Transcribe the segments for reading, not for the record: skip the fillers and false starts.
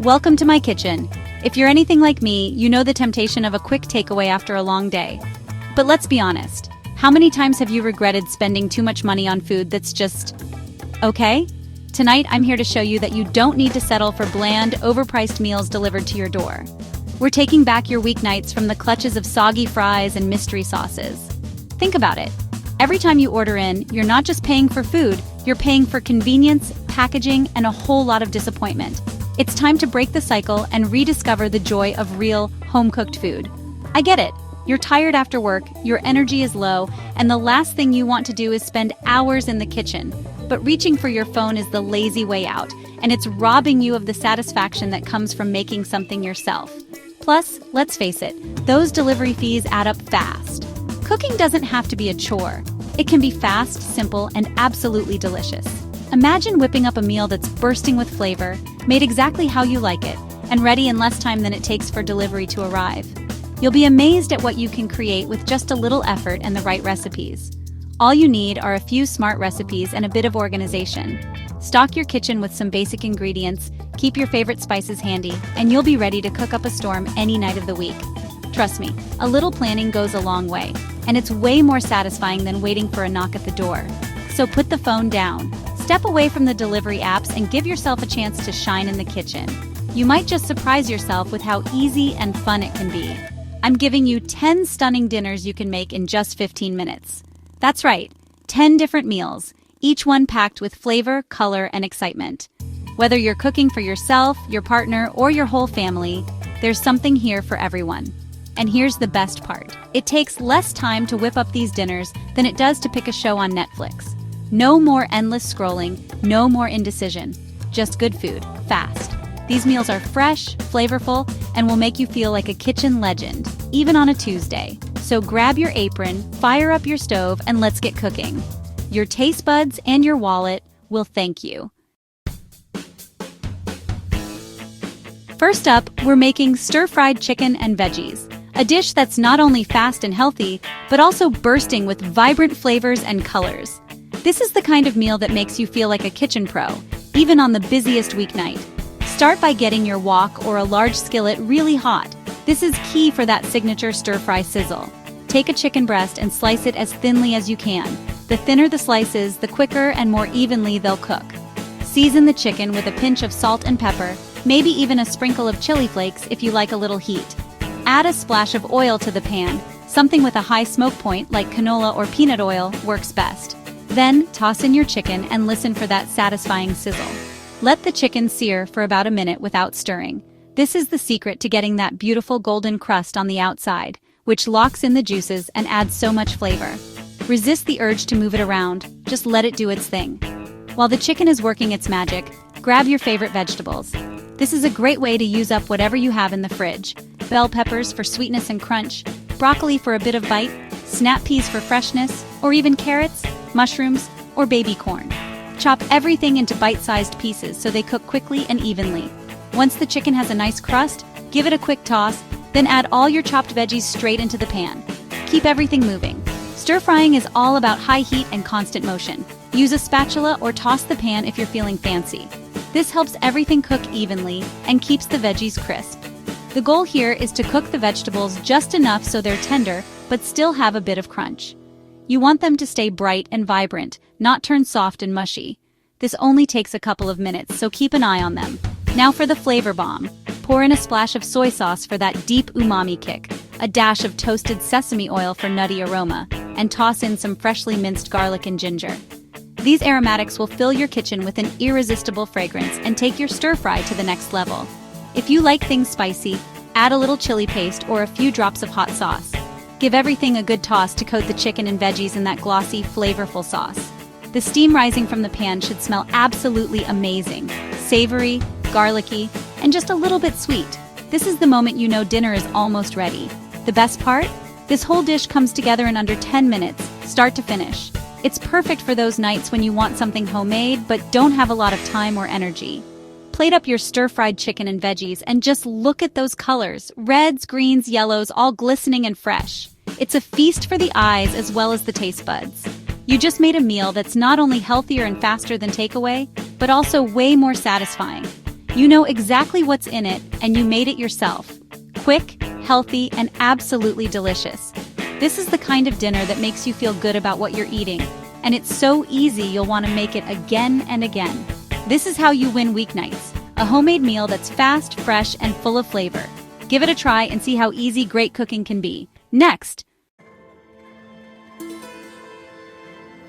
Welcome to my kitchen. If you're anything like me, you know the temptation of a quick takeaway after a long day. But let's be honest, how many times have you regretted spending too much money on food that's just okay? Tonight, I'm here to show you that you don't need to settle for bland, overpriced meals delivered to your door. We're taking back your weeknights from the clutches of soggy fries and mystery sauces. Think about it. Every time you order in, you're not just paying for food, you're paying for convenience, packaging, and a whole lot of disappointment. It's time to break the cycle and rediscover the joy of real, home-cooked food. I get it. You're tired after work, your energy is low, and the last thing you want to do is spend hours in the kitchen. But reaching for your phone is the lazy way out, and it's robbing you of the satisfaction that comes from making something yourself. Plus, let's face it, those delivery fees add up fast. Cooking doesn't have to be a chore. It can be fast, simple, and absolutely delicious. Imagine whipping up a meal that's bursting with flavor, made exactly how you like it, and ready in less time than it takes for delivery to arrive. You'll be amazed at what you can create with just a little effort and the right recipes. All you need are a few smart recipes and a bit of organization. Stock your kitchen with some basic ingredients, keep your favorite spices handy, and you'll be ready to cook up a storm any night of the week. Trust me, a little planning goes a long way, and it's way more satisfying than waiting for a knock at the door. So put the phone down, step away from the delivery apps, and give yourself a chance to shine in the kitchen. You might just surprise yourself with how easy and fun it can be. I'm giving you 10 stunning dinners you can make in just 15 minutes. That's right, 10 different meals, each one packed with flavor, color, and excitement. Whether you're cooking for yourself, your partner, or your whole family, there's something here for everyone. And here's the best part. It takes less time to whip up these dinners than it does to pick a show on Netflix. No more endless scrolling, no more indecision. Just good food, fast. These meals are fresh, flavorful, and will make you feel like a kitchen legend, even on a Tuesday. So grab your apron, fire up your stove, and let's get cooking. Your taste buds and your wallet will thank you. First up, we're making stir-fried chicken and veggies, a dish that's not only fast and healthy, but also bursting with vibrant flavors and colors. This is the kind of meal that makes you feel like a kitchen pro, even on the busiest weeknight. Start by getting your wok or a large skillet really hot. This is key for that signature stir-fry sizzle. Take a chicken breast and slice it as thinly as you can. The thinner the slices, the quicker and more evenly they'll cook. Season the chicken with a pinch of salt and pepper, maybe even a sprinkle of chili flakes if you like a little heat. Add a splash of oil to the pan. Something with a high smoke point like canola or peanut oil works best. Then toss in your chicken and listen for that satisfying sizzle. Let the chicken sear for about a minute without stirring. This is the secret to getting that beautiful golden crust on the outside, which locks in the juices and adds so much flavor. Resist the urge to move it around, just let it do its thing. While the chicken is working its magic, grab your favorite vegetables. This is a great way to use up whatever you have in the fridge. Bell peppers for sweetness and crunch, broccoli for a bit of bite, snap peas for freshness, or even carrots, mushrooms, or baby corn. Chop everything into bite-sized pieces so they cook quickly and evenly. Once the chicken has a nice crust, give it a quick toss, then add all your chopped veggies straight into the pan. Keep everything moving. Stir-frying is all about high heat and constant motion. Use a spatula or toss the pan if you're feeling fancy. This helps everything cook evenly and keeps the veggies crisp. The goal here is to cook the vegetables just enough so they're tender, but still have a bit of crunch. You want them to stay bright and vibrant, not turn soft and mushy. This only takes a couple of minutes, so keep an eye on them. Now for the flavor bomb. Pour in a splash of soy sauce for that deep umami kick, a dash of toasted sesame oil for nutty aroma, and toss in some freshly minced garlic and ginger. These aromatics will fill your kitchen with an irresistible fragrance and take your stir-fry to the next level. If you like things spicy, add a little chili paste or a few drops of hot sauce. Give everything a good toss to coat the chicken and veggies in that glossy, flavorful sauce. The steam rising from the pan should smell absolutely amazing, savory, garlicky, and just a little bit sweet. This is the moment you know dinner is almost ready. The best part? This whole dish comes together in under 10 minutes, start to finish. It's perfect for those nights when you want something homemade but don't have a lot of time or energy. Plate up your stir-fried chicken and veggies and just look at those colors, reds, greens, yellows, all glistening and fresh. It's a feast for the eyes as well as the taste buds. You just made a meal that's not only healthier and faster than takeaway, but also way more satisfying. You know exactly what's in it, and you made it yourself. Quick, healthy, and absolutely delicious. This is the kind of dinner that makes you feel good about what you're eating, and it's so easy you'll want to make it again and again. This is how you win weeknights, a homemade meal that's fast, fresh, and full of flavor. Give it a try and see how easy great cooking can be.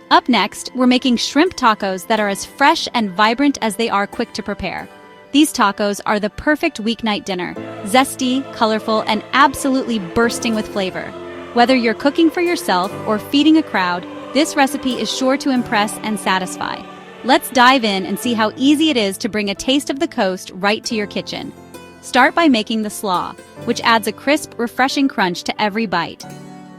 Up next, we're making shrimp tacos that are as fresh and vibrant as they are quick to prepare. These tacos are the perfect weeknight dinner, zesty, colorful, and absolutely bursting with flavor. Whether you're cooking for yourself or feeding a crowd, this recipe is sure to impress and satisfy. Let's dive in and see how easy it is to bring a taste of the coast right to your kitchen. Start by making the slaw, which adds a crisp, refreshing crunch to every bite.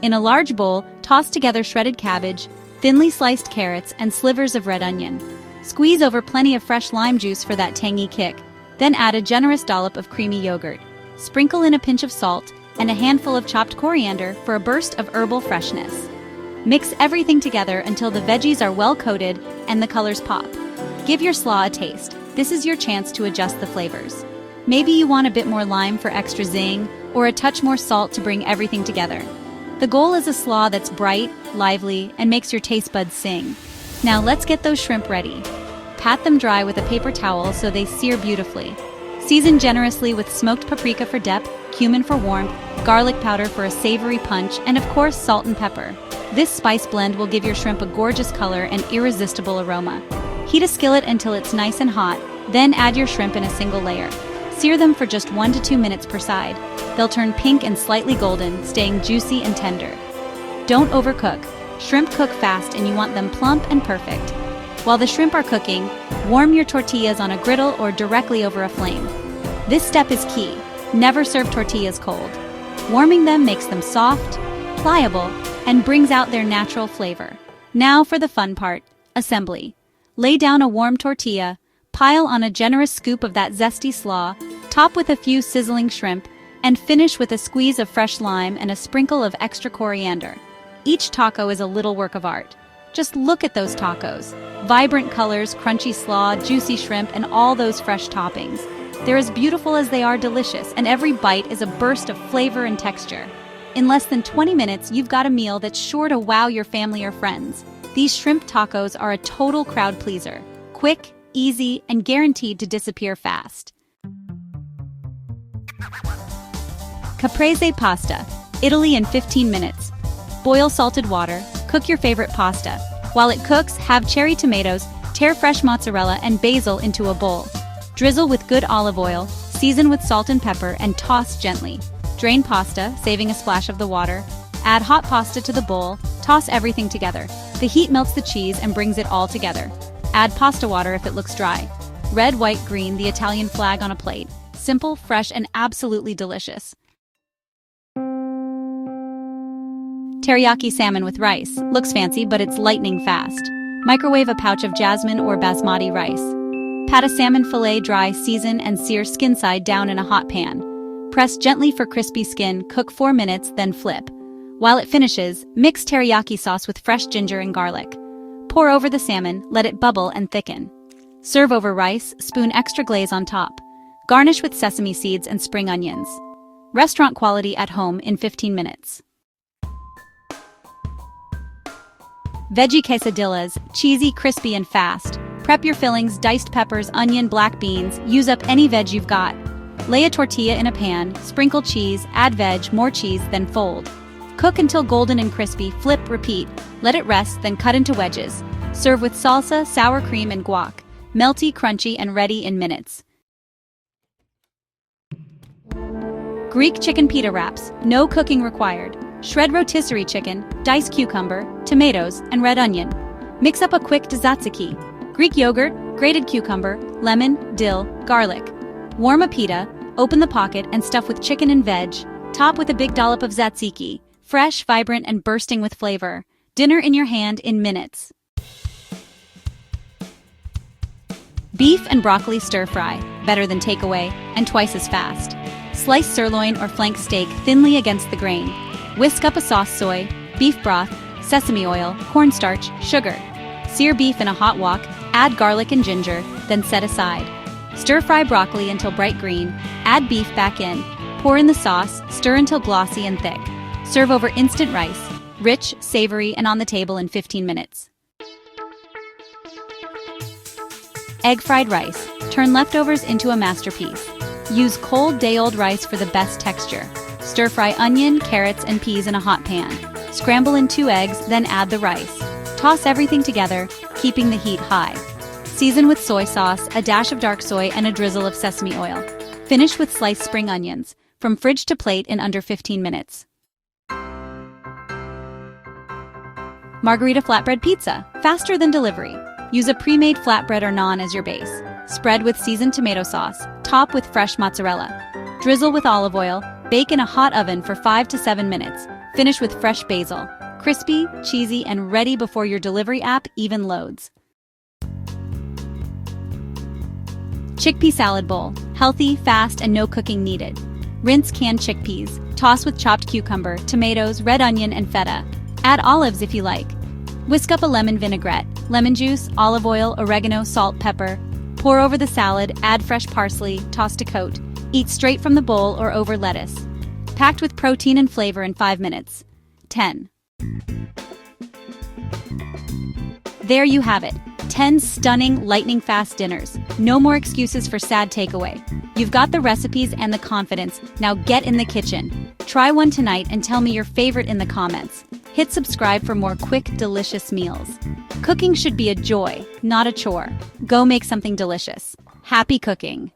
In a large bowl, toss together shredded cabbage, thinly sliced carrots, and slivers of red onion. Squeeze over plenty of fresh lime juice for that tangy kick. Then add a generous dollop of creamy yogurt. Sprinkle in a pinch of salt and a handful of chopped coriander for a burst of herbal freshness. Mix everything together until the veggies are well coated and the colors pop. Give your slaw a taste. This is your chance to adjust the flavors. Maybe you want a bit more lime for extra zing, or a touch more salt to bring everything together. The goal is a slaw that's bright, lively, and makes your taste buds sing. Now let's get those shrimp ready. Pat them dry with a paper towel so they sear beautifully. Season generously with smoked paprika for depth, cumin for warmth, garlic powder for a savory punch, and of course salt and pepper. This spice blend will give your shrimp a gorgeous color and irresistible aroma. Heat a skillet until it's nice and hot, then add your shrimp in a single layer. Sear them for just 1 to 2 minutes per side. They'll turn pink and slightly golden, staying juicy and tender. Don't overcook. Shrimp cook fast and you want them plump and perfect. While the shrimp are cooking, warm your tortillas on a griddle or directly over a flame. This step is key. Never serve tortillas cold. Warming them makes them soft, pliable, and brings out their natural flavor. Now for the fun part, assembly. Lay down a warm tortilla, pile on a generous scoop of that zesty slaw, top with a few sizzling shrimp, and finish with a squeeze of fresh lime and a sprinkle of extra coriander. Each taco is a little work of art. Just look at those tacos. Vibrant colors, crunchy slaw, juicy shrimp, and all those fresh toppings. They're as beautiful as they are delicious, and every bite is a burst of flavor and texture. In less than 20 minutes, you've got a meal that's sure to wow your family or friends. These shrimp tacos are a total crowd pleaser. Quick, easy, and guaranteed to disappear fast. Caprese pasta, Italy in 15 minutes. Boil salted water, cook your favorite pasta. While it cooks, have cherry tomatoes, tear fresh mozzarella and basil into a bowl. Drizzle with good olive oil, season with salt and pepper, and toss gently. Drain pasta, saving a splash of the water. Add hot pasta to the bowl, toss everything together. The heat melts the cheese and brings it all together. Add pasta water if it looks dry. Red, white, green, the Italian flag on a plate. Simple, fresh, and absolutely delicious. Teriyaki salmon with rice. Looks fancy, but it's lightning fast. Microwave a pouch of jasmine or basmati rice. Pat a salmon fillet dry, season, and sear skin side down in a hot pan. Press gently for crispy skin, cook 4 minutes, then flip. While it finishes, mix teriyaki sauce with fresh ginger and garlic. Pour over the salmon, let it bubble and thicken. Serve over rice, spoon extra glaze on top. Garnish with sesame seeds and spring onions. Restaurant quality at home in 15 minutes. Veggie quesadillas, cheesy, crispy, and fast. Prep your fillings, diced peppers, onion, black beans. Use up any veg you've got. Lay a tortilla in a pan, sprinkle cheese, add veg, more cheese, then fold. Cook until golden and crispy, flip, repeat. Let it rest, then cut into wedges. Serve with salsa, sour cream, and guac. Melty, crunchy, and ready in minutes. Greek chicken pita wraps, no cooking required. Shred rotisserie chicken, dice cucumber, tomatoes, and red onion. Mix up a quick tzatziki. Greek yogurt, grated cucumber, lemon, dill, garlic. Warm a pita, open the pocket, and stuff with chicken and veg. Top with a big dollop of tzatziki. Fresh, vibrant, and bursting with flavor. Dinner in your hand in minutes. Beef and broccoli stir-fry, better than takeaway, and twice as fast. Slice sirloin or flank steak thinly against the grain. Whisk up a sauce soy, beef broth, sesame oil, cornstarch, sugar. Sear beef in a hot wok, add garlic and ginger, then set aside. Stir-fry broccoli until bright green, add beef back in, pour in the sauce, stir until glossy and thick. Serve over instant rice, rich, savory, and on the table in 15 minutes. Egg fried rice. Turn leftovers into a masterpiece. Use cold day-old rice for the best texture. Stir-fry onion, carrots, and peas in a hot pan. Scramble in 2 eggs, then add the rice. Toss everything together, keeping the heat high. Season with soy sauce, a dash of dark soy, and a drizzle of sesame oil. Finish with sliced spring onions. From fridge to plate in under 15 minutes. Margarita flatbread pizza. Faster than delivery. Use a pre-made flatbread or naan as your base. Spread with seasoned tomato sauce. Top with fresh mozzarella. Drizzle with olive oil. Bake in a hot oven for 5 to 7 minutes. Finish with fresh basil. Crispy, cheesy, and ready before your delivery app even loads. Chickpea salad bowl. Healthy, fast, and no cooking needed. Rinse canned chickpeas. Toss with chopped cucumber, tomatoes, red onion, and feta. Add olives if you like. Whisk up a lemon vinaigrette. Lemon juice, olive oil, oregano, salt, pepper. Pour over the salad, add fresh parsley, toss to coat. Eat straight from the bowl or over lettuce. Packed with protein and flavor in 5 minutes. 10. There you have it. 10 stunning, lightning-fast dinners. No more excuses for sad takeaway. You've got the recipes and the confidence. Now get in the kitchen. Try one tonight and tell me your favorite in the comments. Hit subscribe for more quick, delicious meals. Cooking should be a joy, not a chore. Go make something delicious. Happy cooking!